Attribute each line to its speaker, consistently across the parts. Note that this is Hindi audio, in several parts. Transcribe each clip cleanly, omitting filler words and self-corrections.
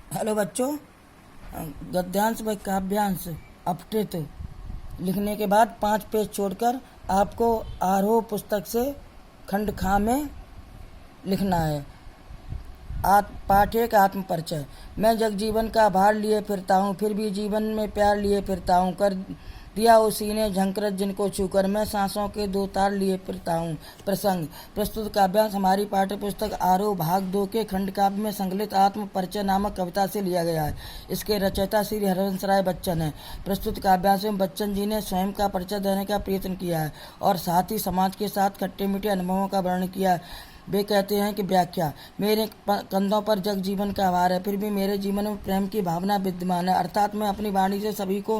Speaker 1: हेलो बच्चों। गद्यांश व काव्यांश अपठित लिखने के बाद 5 पेज छोड़कर आपको आरोह पुस्तक से खंड खा में लिखना है। पाठ 1 आत्म परिचय। मैं जगजीवन का भार लिए फिरता हूँ, फिर भी जीवन में प्यार लिए फिरता हूँ। कर दिया उसी ने झंकृत जिनको छूकर, मैं सांसों के 2 तार लिए फिरता हूँ। प्रसंग। प्रस्तुत काव्यांश हमारी पाठ्य पुस्तक आरोह भाग 2 के खंड काव्य में संकलित आत्म परिचय नामक कविता से लिया गया है। इसके रचयिता श्री हरिवंश राय बच्चन है। प्रस्तुत काव्यांश में बच्चन जी ने स्वयं का परिचय देने का प्रयत्न किया है और साथ ही समाज के साथ खट्टे मीठे अनुभवों का वर्णन किया है। वे कहते हैं कि व्याख्या। मेरे कंधों पर जग जीवन का भार है, फिर भी मेरे जीवन में प्रेम की भावना विद्यमान है। अर्थात मैं अपनी वाणी से सभी को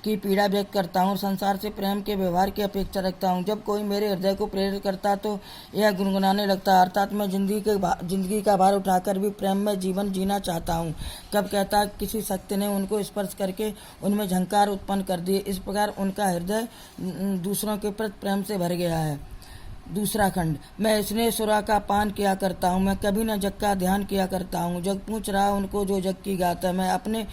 Speaker 1: की पीड़ा व्यक्त करता हूँ, संसार से प्रेम के व्यवहार की अपेक्षा रखता हूँ। जब कोई मेरे हृदय को प्रेरित करता तो यह गुनगुनाने लगता। अर्थात मैं जिंदगी का भार उठाकर भी प्रेम में जीवन जीना चाहता हूँ। कब कहता किसी शक्ति ने उनको स्पर्श करके उनमें झंकार उत्पन्न कर दिए। इस प्रकार उनका हृदय दूसरों के प्रति प्रेम से भर गया है। दूसरा खंड। मैं स्नेह सुरा का पान किया करता हूँ, मैं कभी न जग का ध्यान किया करता हूँ। जग पूछ रहा उनको जो जग की गाता है, मैं अपने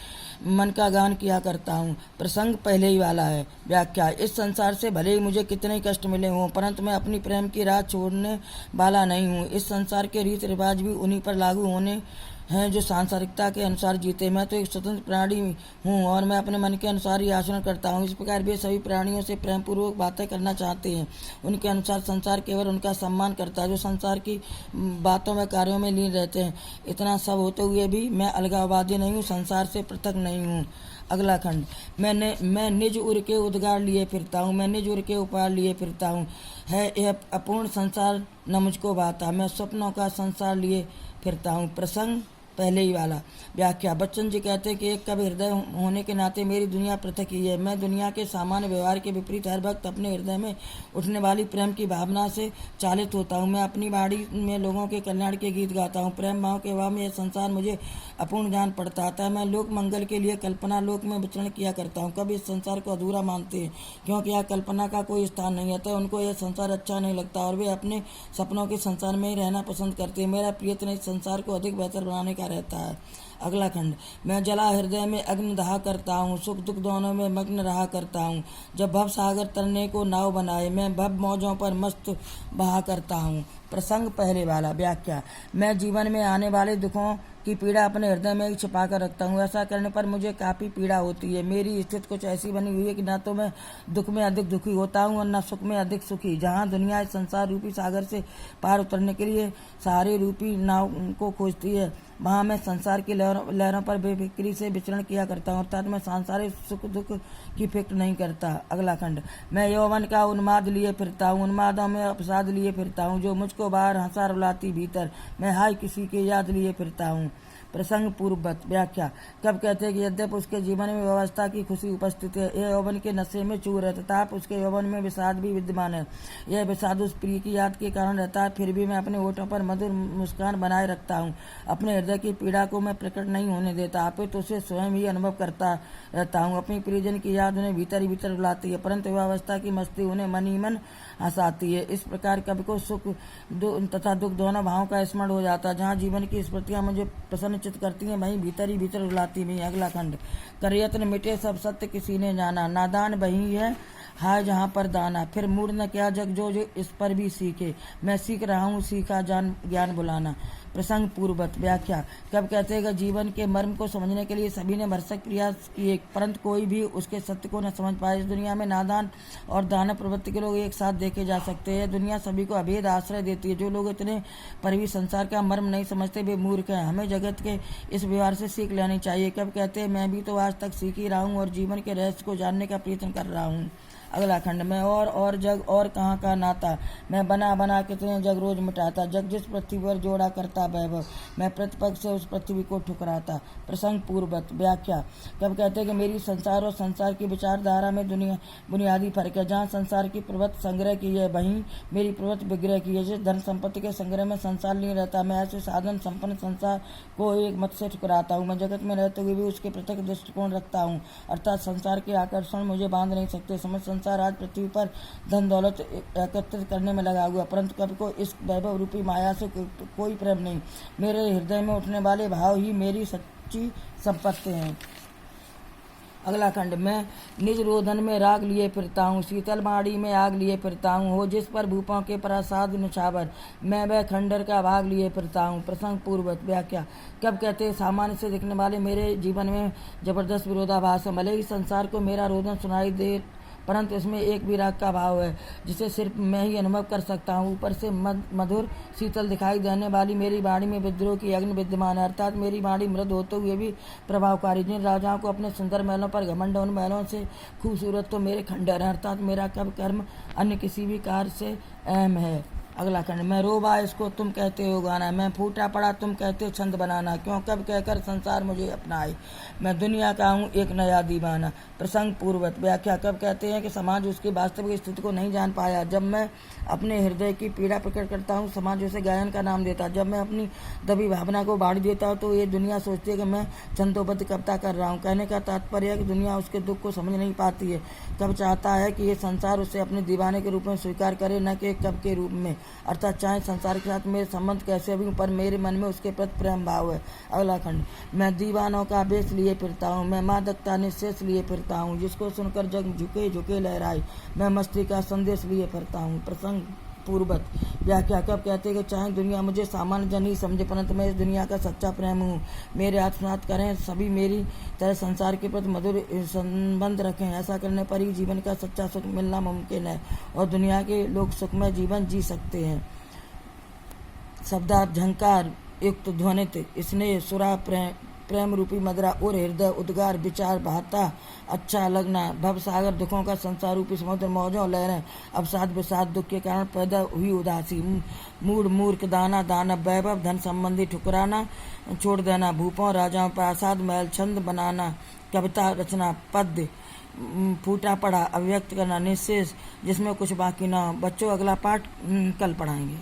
Speaker 1: मन का गान किया करता हूँ। प्रसंग पहले ही वाला है। व्याख्या। इस संसार से भले ही मुझे कितने ही कष्ट मिले हों, परंतु मैं अपनी प्रेम की राह छोड़ने वाला नहीं हूँ। इस संसार के रीत रिवाज भी उन्हीं पर लागू होने हैं जो सांसारिकता के अनुसार जीते। मैं तो एक स्वतंत्र प्राणी हूँ और मैं अपने मन के अनुसार ही आचरण करता हूँ। इस प्रकार वे सभी प्राणियों से प्रेम पूर्वक बातें करना चाहते हैं। उनके अनुसार संसार केवल उनका सम्मान करता है जो संसार की बातों व कार्यों में लीन रहते हैं। इतना सब होते हुए भी मैं अलगाववादी नहीं हूँ, संसार से पृथक नहीं हूँ। अगला खंड। मैं निज उर के उद्गार लिए फिरता हूँ, मैं निज उर के उपहार लिए फिरता हूँ। है यह अपूर्ण संसार न मुझको भाता, मैं स्वप्नों का संसार लिए फिरता हूँ। प्रसंग पहले ही वाला। व्याख्या। बच्चन जी कहते हैं कि एक कवि हृदय होने के नाते मेरी दुनिया पृथक ही है। मैं दुनिया के सामान्य व्यवहार के विपरीत हर वक्त अपने हृदय में उठने वाली प्रेम की भावना से चालित होता हूँ। मैं अपनी वाणी में लोगों के कल्याण के गीत गाता हूँ। प्रेम भाव के अभाव में यह संसार मुझे अपूर्ण जान पड़ता आता है। मैं लोक मंगल के लिए कल्पना लोक में विचरण किया करता हूँ। कभी इस संसार को अधूरा मानते हैं क्योंकि यह कल्पना का कोई स्थान नहीं है, तो उनको यह संसार अच्छा नहीं लगता और वे अपने सपनों के संसार में ही रहना पसंद करते हैं। मेरा प्रयत्न इस संसार को अधिक बेहतर बनाने का रहता है। अगला खंड। मैं जला हृदय में अग्नि दहा करता हूँ, सुख दुख दोनों में मग्न रहा करता हूँ। जब भव सागर तरने को नाव बनाए, मैं भव मौजों पर मस्त बहा करता हूँ। प्रसंग पहले वाला। व्याख्या। मैं जीवन में आने वाले दुखों की पीड़ा अपने हृदय में छिपा कर रखता हूँ। ऐसा करने पर मुझे काफ़ी पीड़ा होती है। मेरी स्थिति कुछ ऐसी बनी हुई है कि न तो मैं दुख में अधिक दुखी होता हूँ और न सुख में अधिक सुखी। जहाँ दुनिया इस संसार रूपी सागर से पार उतरने के लिए सहारे रूपी नाव को खोजती है, वहाँ मैं संसार की लहरों पर बेफिक्री से विचरण किया करता हूँ। अर्थात मैं सांसारिक सुख दुख की फिक्र नहीं करता। अगला खंड। मैं यौवन का उन्माद लिए फिरता हूँ, उन्मादों में अपसाद लिए फिरता हूँ जो मुझको बाहर हंसा रुलाती भीतर। मैं हाय किसी के याद लिए फिरता हूँ। प्रसंग पूर्ववत। व्याख्या। कब कहते हैं कि यद्यप उसके जीवन में व्यवस्था की खुशी उपस्थित है, यह यौवन के नशे में चूर है, तथाप उसके यौवन में विषाद भी विद्यमान है। यह विषाद उस प्रिय की याद के कारण रहता है, फिर भी मैं अपने होठों पर मधुर मुस्कान बनाए रखता हूँ। अपने हृदय की पीड़ा को मैं प्रकट नहीं होने देता, अपितु तो उसे स्वयं ही अनुभव करता रहता हूँ। अपनी प्रियजन की याद उन्हें भीतर ही भीतर रुलाती है, परंतु वह अवस्था की मस्ती उन्हें मन ही मन हंसाती है। इस प्रकार कवि को सुख तथा दुख दोनों भावों का स्मरण हो जाता है। जहाँ जीवन की स्मृतियाँ मुझे प्रसन्न चित करती हैं, वहीं भीतर ही भीतर रुलाती भी। अगला खंड। कर यत्न मिटे सब सत्य किसी ने जाना, नादान वही है हाय जहाँ पर दाना। फिर मूड न क्या जग जो इस पर भी सीखे, मैं सीख रहा हूँ सीखा ज्ञान बुलाना। प्रसंग पूर्ववत। व्याख्या। कब कहते हैं कि जीवन के मर्म को समझने के लिए सभी ने भरसक प्रयास किए, परंतु कोई भी उसके सत्य को न समझ पाए। इस दुनिया में नादान और दानव प्रवृत्ति के लोग एक साथ देखे जा सकते हैं। दुनिया सभी को अभेद आश्रय देती है। जो लोग इतने पर भी संसार का मर्म नहीं समझते वे मूर्ख हैं। हमें जगत के इस व्यवहार से सीख लेनी चाहिए। कब कहते हैं मैं भी तो आज तक सीख ही रहा हूँ और जीवन के रहस्य को जानने का प्रयत्न कर रहा हूँ। अगला खंड। मैं और जग और कहाँ का नाता, मैं बना बना कितने जग रोज मिटाता। जग जिस पृथ्वी पर जोड़ा करता वैभव, मैं प्रतिपक्ष से उस पृथ्वी को ठुकराता। प्रसंग पूर्ववत। व्याख्या। कब कहते हैं कि मेरी संसार और संसार की विचारधारा में बुनियादी फर्क है। जहाँ संसार की प्रवृत्ति संग्रह की है, वहीं मेरी प्रवृत्ति विग्रह की है। जिस धन संपत्ति के संग्रह में संसार नहीं रहता, मैं ऐसे साधन संपन्न संसार को एक मत से ठुकराता हूँ। मैं जगत में रहते हुए भी उसके पृथक दृष्टिकोण रखता हूँ, अर्थात संसार के आकर्षण मुझे बांध नहीं सकते। समझ संसार आज पृथ्वी पर धन दौलत एकत्रित करने में लगा हुआ, परंतु कवि को इस वैभव रूपी माया से कोई प्रेम नहीं। मेरे हृदय में उठने वाले भाव ही मेरी सच्ची संपत्ति हैं। अगला खंड। मैं निज रोदन में राग लिए फिरता हूँ, शीतल बाड़ी में आग लिए फिरता हूँ, हो जिस पर भूपों के प्रसाद निछावर, मैं वह खंडर का भाग लिए फिरता हूँ। प्रसंग पूर्वक व्याख्या। कब कहते सामान्य से दिखने वाले मेरे जीवन में जबरदस्त विरोधाभास है। भले ही संसार को मेरा रोदन सुनाई दे, परंतु इसमें एक भी राग का भाव है जिसे सिर्फ मैं ही अनुभव कर सकता हूँ। ऊपर से मधुर शीतल दिखाई देने वाली मेरी वाणी में विद्रोह की अग्नि विद्यमान है, अर्थात मेरी वाणी मृद होते हुए भी प्रभावकारी। जिन राजाओं को अपने सुंदर महलों पर घमंड, उन महलों से खूबसूरत तो मेरे खंडर है, अर्थात मेरा कब कर्म अन्य किसी भी कार्य से अहम है। अगला खंड। मैं रोबा इसको तुम कहते हो गाना, मैं फूटा पड़ा तुम कहते हो छंद बनाना, क्यों कब कहकर संसार मुझे अपनाए, मैं दुनिया का हूँ एक नया दीवाना। प्रसंग पूर्वक व्याख्या। कब कहते हैं कि समाज उसकी वास्तविक स्थिति को नहीं जान पाया। जब मैं अपने हृदय की पीड़ा प्रकट करता हूँ, समाज उसे गायन का नाम देता। जब मैं अपनी दबी भावना को बांट देता हूँ तो ये दुनिया सोचती है कि मैं छंदोबद्ध कविता कर रहा हूँ। कहने का तात्पर्य है कि दुनिया उसके दुख को समझ नहीं पाती है। कब चाहता है कि ये संसार उसे अपने दीवाने के रूप में स्वीकार करे, न कि कब के रूप में, अर्थात चाहे संसार के साथ मेरे संबंध कैसे भी, पर मेरे मन में उसके प्रति प्रेम भाव है। अगला खंड। मैं दीवानों का बेस लिए फिरता हूँ, मैं मादकता निःशेष लिए फिरता हूँ, जिसको सुनकर जग झुके झुके लहराए, मैं मस्ती का संदेश लिए फिरता हूँ। प्रसंग पूर्वक व्याख्या। कब कहते कि चाहे दुनिया मुझे सामान्य जन ही समझे, परंतु मैं इस दुनिया का सच्चा प्रेम हूँ। मेरे आत्मसात करें, सभी मेरी तरह संसार के प्रति मधुर संबंध रखें। ऐसा करने पर ही जीवन का सच्चा सुख मिलना मुमकिन है और दुनिया के लोग सुखमय जीवन जी सकते हैं। शब्दार्थ झंकार युक्त ध्वनित स्नेह सुरा प्रेम रूपी मदरा और हृदय उद्गार विचार बहाता अच्छा लगना, भव सागर दुखों का संसार रूपी समुद्र मौजों लहरें, अवसाद विषाद दुख के कारण पैदा हुई उदासी, मूड मूर्ख दाना दानव वैभव धन संबंधी ठुकराना छोड़ देना, भूपों राजाओं प्रासाद महल छंद बनाना, कविता रचना पद्य फूटा पड़ा अव्यक्त करना, निःशेष जिसमें कुछ बाकी ना हो। बच्चों अगला पाठ कल पढ़ाएंगे।